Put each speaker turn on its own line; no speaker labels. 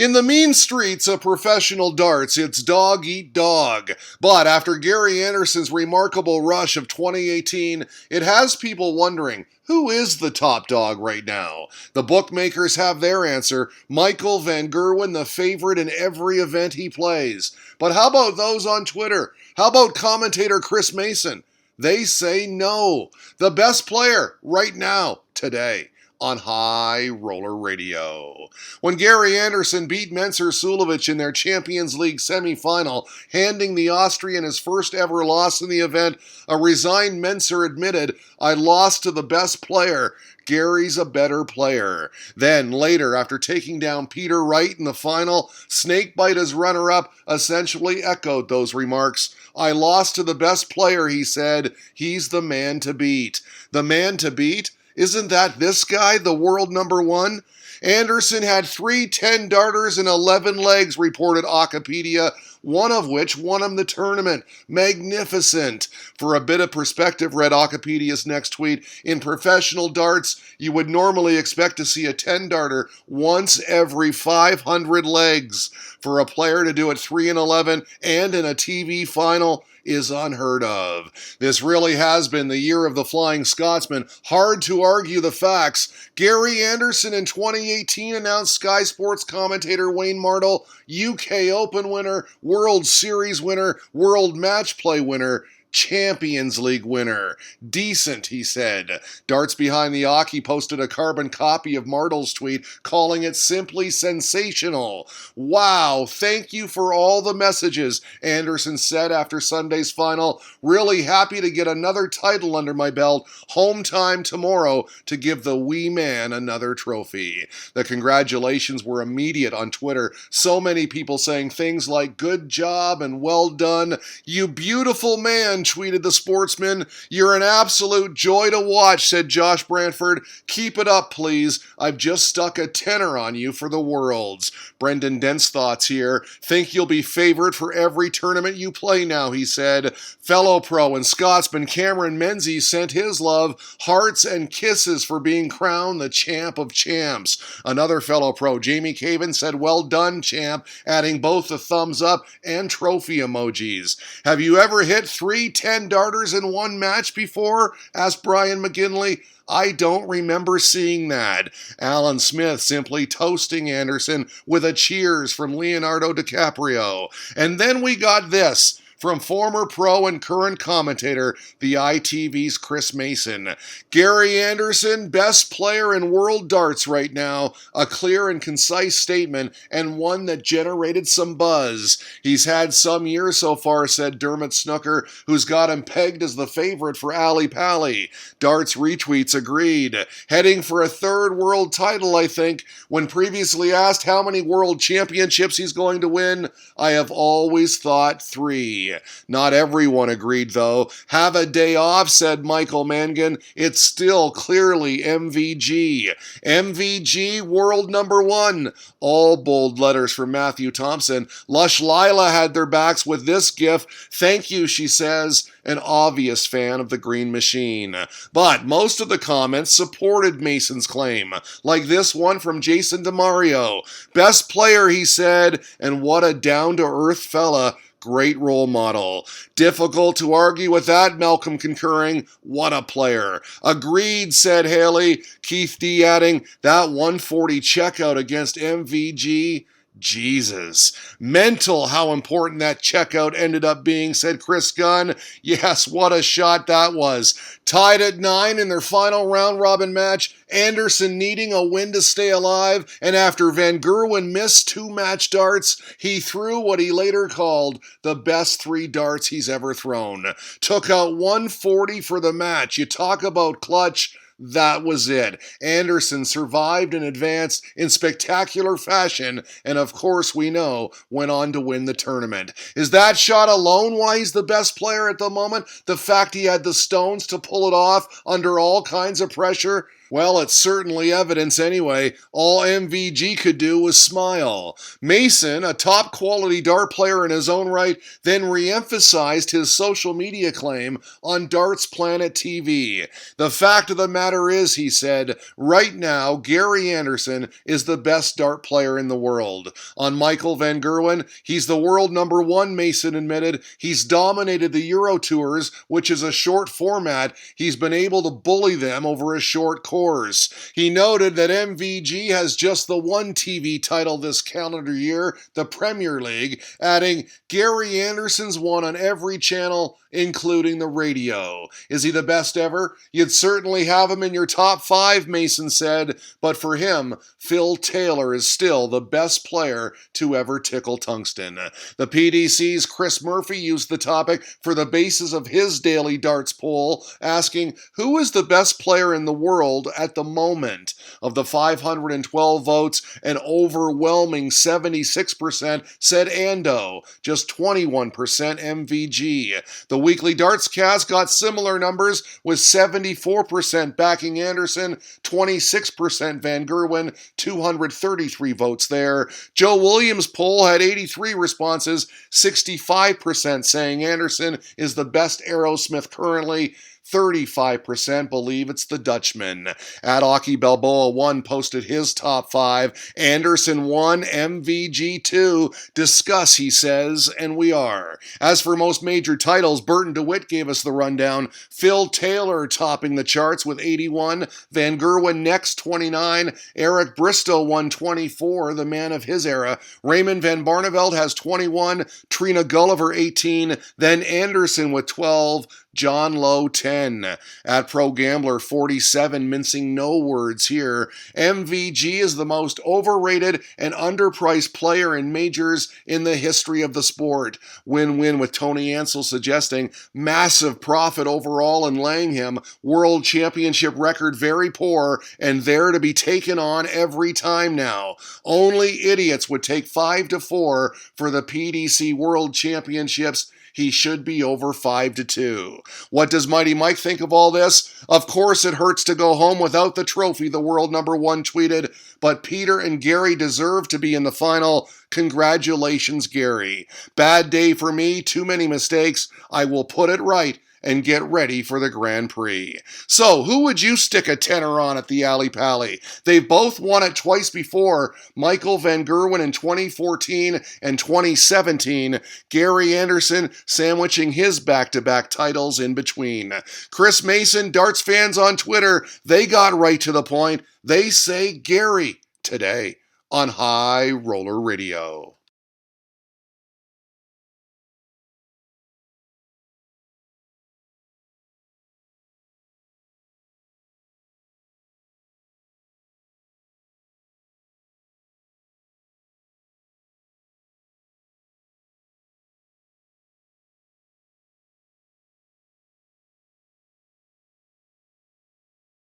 In the mean streets of professional darts, it's dog eat dog. But after Gary Anderson's remarkable rush of 2018, it has people wondering, who is the top dog right now? The bookmakers have their answer: Michael Van Gerwen, the favorite in every event he plays. But how about those on Twitter? How about commentator Chris Mason? They say no. The best player right now, today, on High Roller Radio. When Gary Anderson beat Mensur Suljovic in their Champions League semifinal, handing the Austrian his first ever loss in the event, a resigned Mensur admitted, "I lost to the best player. Gary's a better player." Then, later, after taking down Peter Wright in the final, Snakebite as runner-up essentially echoed those remarks. "I lost to the best player," he said. "He's the man to beat." The man to beat? Isn't that this guy, the world number one? Anderson had 3 10-darters and 11 legs, reported Wikipedia, one of which won him the tournament. Magnificent. For a bit of perspective, read Wikipedia's next tweet, in professional darts, you would normally expect to see a 10-darter once every 500 legs. For a player to do it 3 and 11 and in a TV final is unheard of. This really has been the year of the Flying Scotsman. Hard to argue the facts. Gary Anderson in 2018 announced Sky Sports commentator Wayne Mardle, UK Open winner, World Series winner, World Match Play winner, Champions League winner. Decent, he said. Darts Behind the Hockey posted a carbon copy of Mardle's tweet, calling it simply sensational. "Wow, thank you for all the messages," Anderson said after Sunday's final. "Really happy to get another title under my belt. Home time tomorrow to give the wee man another trophy." The congratulations were immediate on Twitter. So many people saying things like, "Good job" and "Well done." "You beautiful man," tweeted the sportsman. "You're an absolute joy to watch," said Josh Brantford. "Keep it up, please. I've just stuck a tenner on you for the Worlds." Brendan Dent's thoughts here. "Think you'll be favored for every tournament you play now," he said. Fellow pro and Scotsman Cameron Menzies sent his love, hearts and kisses for being crowned the champ of champs. Another fellow pro, Jamie Caven, said, "Well done, champ," adding both the thumbs up and trophy emojis. "Have you ever hit 3 10-darters in one match before?" asked Brian McGinley. "I don't remember seeing that." Alan Smith simply toasting Anderson with a cheers from Leonardo DiCaprio. And then we got this from former pro and current commentator, the ITV's Chris Mason. "Gary Anderson, best player in world darts right now. A clear and concise statement, and one that generated some buzz. He's had some years so far," said Dermot Snooker, who's got him pegged as the favorite for Ali Pally. Darts retweets agreed. "Heading for a 3rd world title, I think. When previously asked how many world championships he's going to win, I have always thought 3. Not everyone agreed, though. "Have a day off," said Michael Mangan. "It's still clearly MVG. MVG, world number 1. All bold letters from Matthew Thompson. Lush Lila had their backs with this gif. "Thank you," she says, an obvious fan of the Green Machine. But most of the comments supported Mason's claim, like this one from Jason DeMario. "Best player," he said, "and what a down-to-earth fella. Great role model." "Difficult to argue with that," Malcolm concurring. "What a player." "Agreed," said Haley. Keith D adding, "That 140 checkout against MVG. Jesus. Mental how important that checkout ended up being," said Chris Gunn. "Yes, what a shot that was." Tied at 9 in their final round-robin match, Anderson needing a win to stay alive, and after Van Gerwen missed 2 match darts, he threw what he later called the best 3 darts he's ever thrown. Took out 140 for the match. You talk about clutch. That was it. Anderson survived and advanced in spectacular fashion, and of course we know, went on to win the tournament. Is that shot alone why he's the best player at the moment? The fact he had the stones to pull it off under all kinds of pressure? Well, it's certainly evidence anyway. All MVG could do was smile. Mason, a top quality dart player in his own right, then re-emphasized his social media claim on Darts Planet TV. The fact of the matter is, he said, right now, Gary Anderson is the best dart player in the world. On Michael Van Gerwen, he's the world number one, Mason admitted. He's dominated the Euro Tours, which is a short format. He's been able to bully them over a short course. He noted that MVG has just the one TV title this calendar year, the Premier League, adding, Gary Anderson's won on every channel, including the radio. Is he the best ever? You'd certainly have him in your top 5, Mason said, but for him, Phil Taylor is still the best player to ever tickle tungsten. The PDC's Chris Murphy used the topic for the basis of his daily darts poll, asking, who is the best player in the world at the moment? Of the 512 votes, an overwhelming 76% said Ando, just 21% MVG. The Weekly Darts Cast got similar numbers, with 74% backing Anderson, 26% Van Gerwen, 233 votes there. Joe Williams' poll had 83 responses, 65% saying Anderson is the best Aerosmith currently, 35% believe it's the Dutchman. At Aki Balboa 1 posted his top 5. Anderson 1, MVG 2. Discuss, he says, and we are. As for most major titles, Burton DeWitt gave us the rundown. Phil Taylor topping the charts with 81. Van Gerwen next, 29. Eric Bristow won 24, the man of his era. Raymond Van Barneveld has 21. Trina Gulliver 18. Then Anderson with 12. John Lowe 10. At Pro Gambler 47, mincing no words here. MVG is the most overrated and underpriced player in majors in the history of the sport. Win-win with Tony Ansel suggesting massive profit overall in laying him. World Championship record very poor and there to be taken on every time now. Only idiots would take 5-4 for the PDC World Championships. He should be over 5-2. What does Mighty Mike think of all this? Of course it hurts to go home without the trophy, the world number 1 tweeted, but Peter and Gary deserve to be in the final. Congratulations, Gary. Bad day for me, too many mistakes. I will put it right and get ready for the Grand Prix. So, who would you stick a tenner on at the Ali Pally? They've both won it twice before, Michael Van Gerwen in 2014 and 2017, Gary Anderson sandwiching his back-to-back titles in between. Chris Mason, darts fans on Twitter, they got right to the point. They say Gary today on High Roller Radio.